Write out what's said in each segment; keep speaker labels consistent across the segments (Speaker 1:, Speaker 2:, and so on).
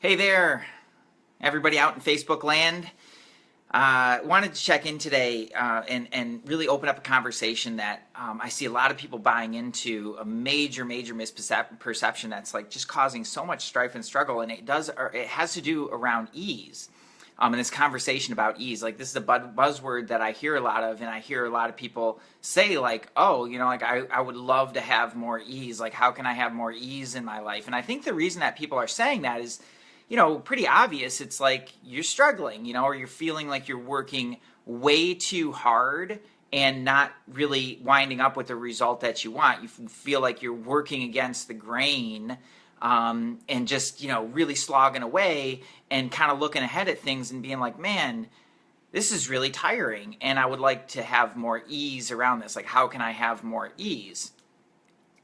Speaker 1: Hey there, everybody out in Facebook land. Wanted to check in today and really open up a conversation that I see a lot of people buying into, a major misperception that's like just causing so much strife and struggle, and it has to do around ease. And this conversation about ease, like this is a buzzword that I hear a lot of, and I hear a lot of people say like, oh, like I would love to have more ease. Like, how can I have more ease in my life? And I think the reason that people are saying that is, pretty obvious. It's like you're struggling, or you're feeling like you're working way too hard and not really winding up with the result that you want. You feel like you're working against the grain, and just, really slogging away and kind of looking ahead at things and being like, man, this is really tiring and I would like to have more ease around this. Like, how can I have more ease?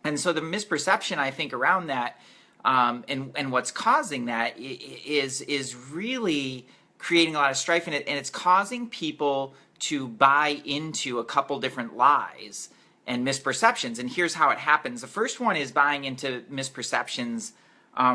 Speaker 1: And so the misperception, I think, around that, and what's causing that is really creating a lot of strife in it, and it's causing people to buy into a couple different lies and misperceptions. And here's how it happens. The first one is buying into misperceptions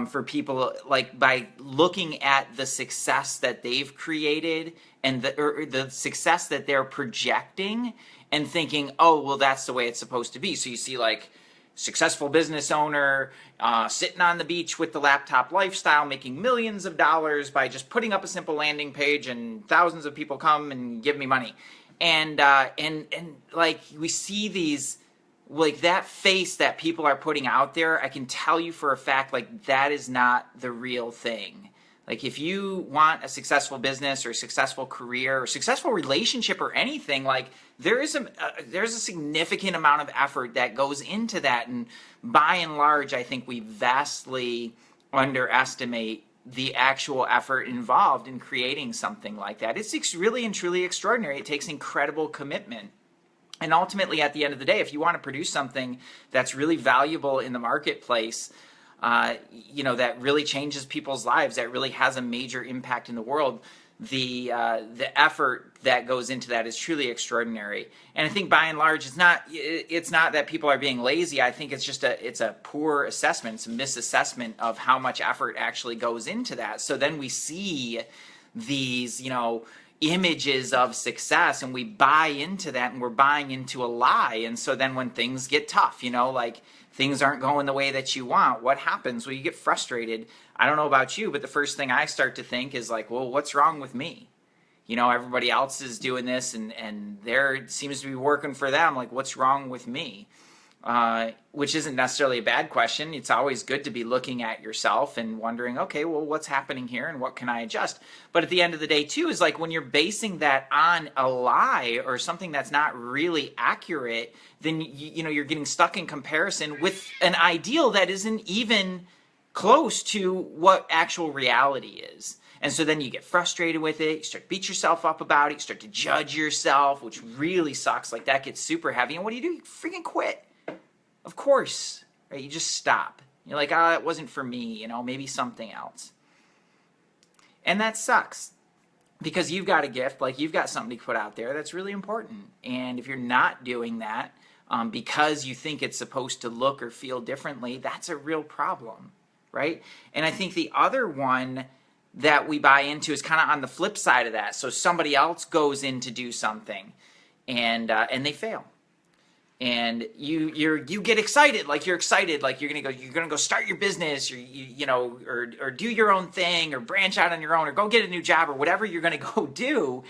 Speaker 1: for people, like by looking at the success that they've created and the success that they're projecting and thinking, oh, well, that's the way it's supposed to be. So you see like successful business owner sitting on the beach with the laptop lifestyle, making millions of dollars by just putting up a simple landing page, and thousands of people come and give me money. And like we see these, like that face that people are putting out there, I can tell you for a fact, like that is not the real thing. Like if you want a successful business or a successful career or successful relationship or anything, like there's a significant amount of effort that goes into that. And by and large, I think we vastly underestimate the actual effort involved in creating something like that. It's really and truly extraordinary. It takes incredible commitment. And ultimately, at the end of the day, if you want to produce something that's really valuable in the marketplace, that really changes people's lives, that really has a major impact in the world, the effort that goes into that is truly extraordinary. And I think by and large, it's not that people are being lazy. I think it's just a poor assessment. It's a misassessment of how much effort actually goes into that. So then we see these, images of success, and we buy into that, and we're buying into a lie. And so then when things get tough, like things aren't going the way that you want, what happens? Well, you get frustrated. I don't know about you, but the first thing I start to think is like, well, what's wrong with me? Everybody else is doing this, and there seems to be working for them. Like, what's wrong with me? Which isn't necessarily a bad question. It's always good to be looking at yourself and wondering, okay, well, what's happening here and what can I adjust? But at the end of the day, too, is like when you're basing that on a lie or something that's not really accurate, then you're getting stuck in comparison with an ideal that isn't even close to what actual reality is. And so then you get frustrated with it, you start to beat yourself up about it, you start to judge yourself, which really sucks. Like that gets super heavy. And what do? You freaking quit. Of course, right? You just stop. You're like, it wasn't for me, maybe something else. And that sucks because you've got a gift, like you've got something to put out there that's really important. And if you're not doing that because you think it's supposed to look or feel differently, that's a real problem, right? And I think the other one that we buy into is kind of on the flip side of that. So somebody else goes in to do something and they fail. And you get excited, like you're gonna go start your business, or or do your own thing, or branch out on your own, or go get a new job, or whatever you're gonna go do,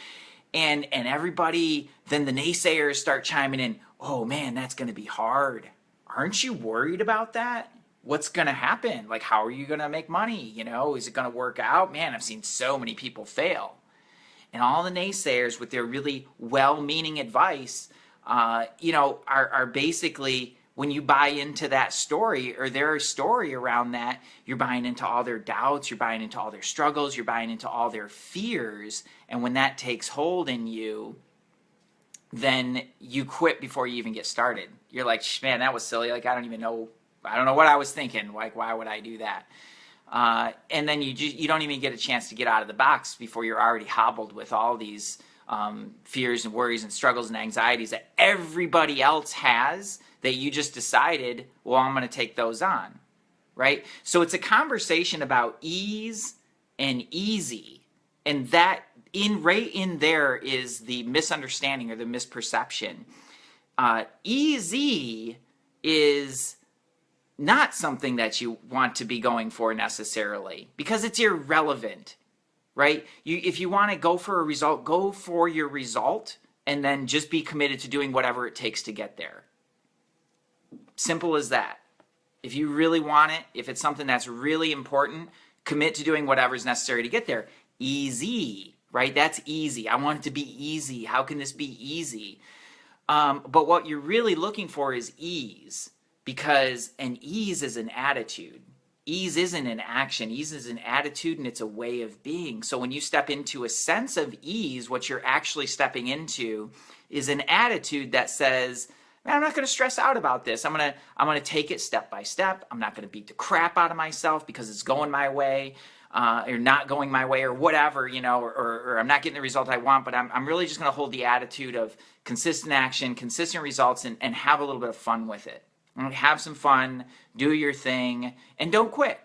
Speaker 1: and everybody, then the naysayers start chiming in. Oh man, that's gonna be hard. Aren't you worried about that? What's gonna happen? Like, how are you gonna make money? Is it gonna work out? Man, I've seen so many people fail, and all the naysayers with their really well-meaning advice. Are basically, when you buy into that story or their story around that, you're buying into all their doubts, you're buying into all their struggles, you're buying into all their fears. And when that takes hold in you, then you quit before you even get started. You're like, man, that was silly. Like, I don't know what I was thinking. Like, why would I do that? And then you don't even get a chance to get out of the box before you're already hobbled with all these fears and worries and struggles and anxieties that everybody else has, that you just decided, well, I'm going to take those on, right? So it's a conversation about ease and easy. And that right in there is the misunderstanding or the misperception. Easy is not something that you want to be going for necessarily, because it's irrelevant, right? If you want to go for a result, go for your result, and then just be committed to doing whatever it takes to get there. Simple as that. If you really want it, if it's something that's really important, commit to doing whatever is necessary to get there. Easy, right? That's easy. I want it to be easy. How can this be easy? But what you're really looking for is ease, because an ease is an attitude. Ease isn't an action. Ease is an attitude, and it's a way of being. So when you step into a sense of ease, what you're actually stepping into is an attitude that says, man, I'm not going to stress out about this. I'm going to take it step by step. I'm not going to beat the crap out of myself because it's going my way, or not going my way, or whatever, or I'm not getting the result I want. But I'm really just going to hold the attitude of consistent action, consistent results, and have a little bit of fun with it. Have some fun, do your thing, and don't quit.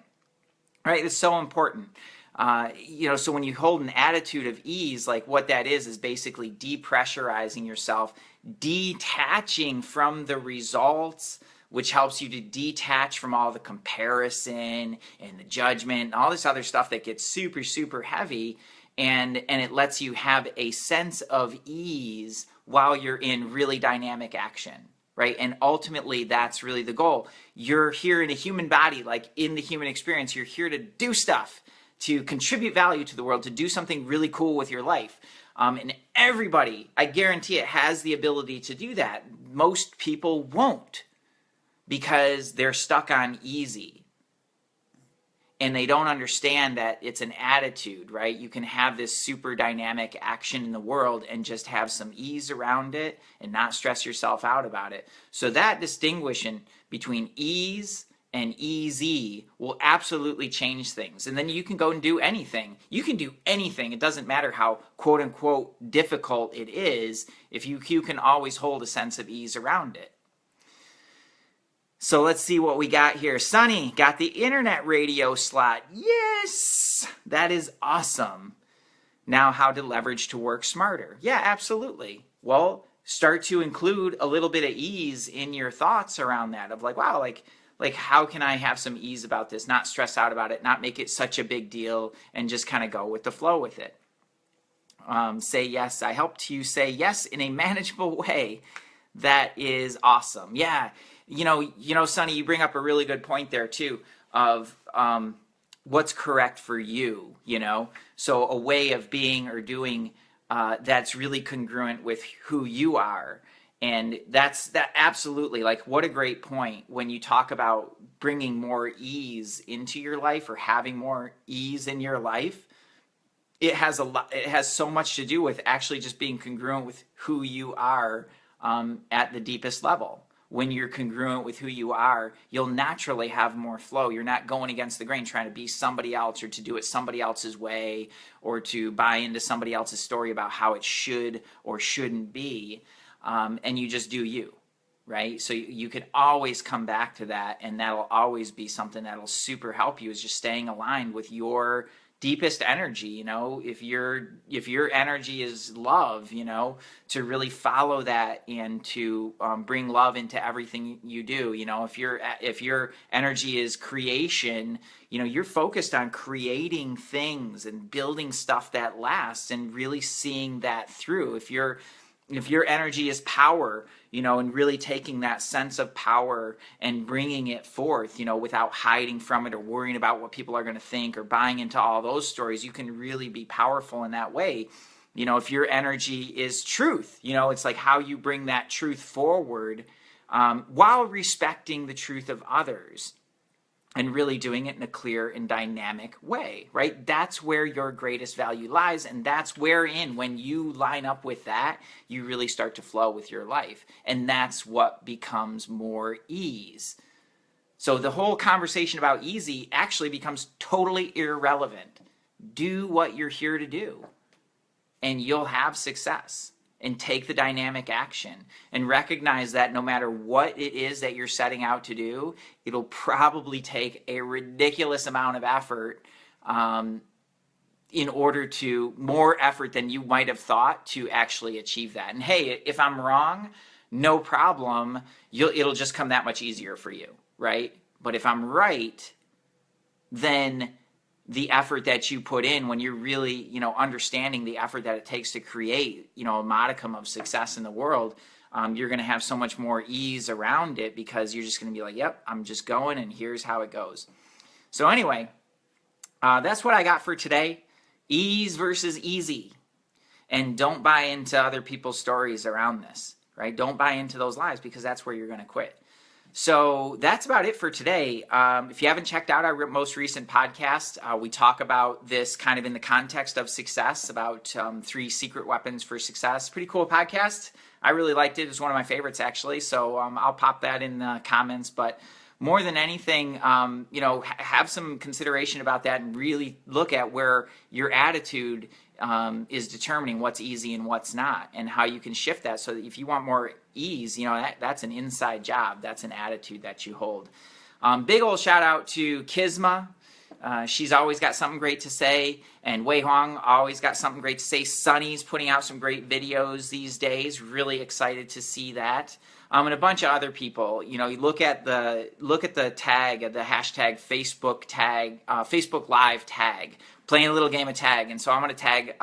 Speaker 1: Right? It's so important. So when you hold an attitude of ease, like what that is basically depressurizing yourself, detaching from the results, which helps you to detach from all the comparison and the judgment and all this other stuff that gets super, super heavy. And it lets you have a sense of ease while you're in really dynamic action. Right? And ultimately, that's really the goal. You're here in a human body, like in the human experience. You're here to do stuff, to contribute value to the world, to do something really cool with your life. And everybody, I guarantee it, has the ability to do that. Most people won't, because they're stuck on easy. And they don't understand that it's an attitude, right? You can have this super dynamic action in the world and just have some ease around it and not stress yourself out about it. So that distinguishing between ease and easy will absolutely change things. And then you can go and do anything. You can do anything. It doesn't matter how quote unquote difficult it is, if you can always hold a sense of ease around it. So let's see what we got here. Sunny got the internet radio slot. Yes, that is awesome. Now, how to leverage to work smarter. Yeah, absolutely. Well, start to include a little bit of ease in your thoughts around that, of like, wow, like how can I have some ease about this, not stress out about it, not make it such a big deal, and just kind of go with the flow with it. Say yes. I helped you say yes in a manageable way. That is awesome. Yeah. Sonny, you bring up a really good point there too, of what's correct for you, So a way of being or doing that's really congruent with who you are. And that absolutely, like, what a great point when you talk about bringing more ease into your life or having more ease in your life. It has so much to do with actually just being congruent with who you are at the deepest level. When you're congruent with who you are, you'll naturally have more flow. You're not going against the grain, trying to be somebody else or to do it somebody else's way or to buy into somebody else's story about how it should or shouldn't be. And you just do you, right? So you can always come back to that, and that'll always be something that'll super help you, is just staying aligned with your deepest energy. If your energy is love, to really follow that and to bring love into everything you do. If your energy is creation, you're focused on creating things and building stuff that lasts and really seeing that through. If your energy is power, and really taking that sense of power and bringing it forth, without hiding from it or worrying about what people are going to think or buying into all those stories, you can really be powerful in that way. If your energy is truth, it's like how you bring that truth forward while respecting the truth of others. And really doing it in a clear and dynamic way, right? That's where your greatest value lies, and that's wherein, when you line up with that, you really start to flow with your life. And that's what becomes more ease. So the whole conversation about easy actually becomes totally irrelevant. Do what you're here to do, and you'll have success. And take the dynamic action and recognize that no matter what it is that you're setting out to do, it'll probably take a ridiculous amount of effort in order to more effort than you might have thought to actually achieve that. And hey, if I'm wrong, no problem. It'll just come that much easier for you, right? But if I'm right, then the effort that you put in when you're really, understanding the effort that it takes to create, a modicum of success in the world, you're going to have so much more ease around it because you're just going to be like, yep, I'm just going and here's how it goes. So anyway, that's what I got for today. Ease versus easy. And don't buy into other people's stories around this, right? Don't buy into those lies because that's where you're going to quit. So that's about it for today. If you haven't checked out our most recent podcast, we talk about this kind of in the context of success, about 3 secret weapons for success. Pretty cool podcast. I really liked it. It was one of my favorites, actually. So I'll pop that in the comments. But more than anything, have some consideration about that and really look at where your attitude is determining what's easy and what's not, and how you can shift that so that if you want more ease, that's an inside job. That's an attitude that you hold. Big old shout out to Kisma. She's always got something great to say, and Wei Huang always got something great to say. Sunny's putting out some great videos these days. Really excited to see that. And a bunch of other people. You look at the tag, the hashtag Facebook Live tag, playing a little game of tag. And so I'm going to tag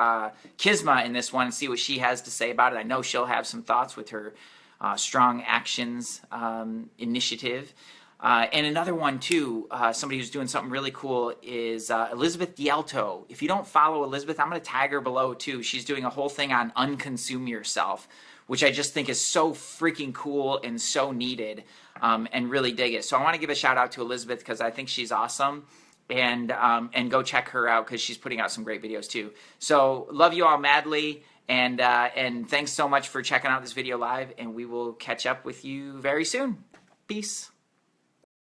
Speaker 1: Kisma in this one and see what she has to say about it. I know she'll have some thoughts with her Strong Actions initiative. And another one too, somebody who's doing something really cool is Elizabeth Dialto. If you don't follow Elizabeth, I'm going to tag her below too. She's doing a whole thing on unconsume yourself, which I just think is so freaking cool and so needed, and really dig it. So I want to give a shout out to Elizabeth because I think she's awesome, and go check her out because she's putting out some great videos too. So love you all madly, and thanks so much for checking out this video live, and we will catch up with you very soon. Peace.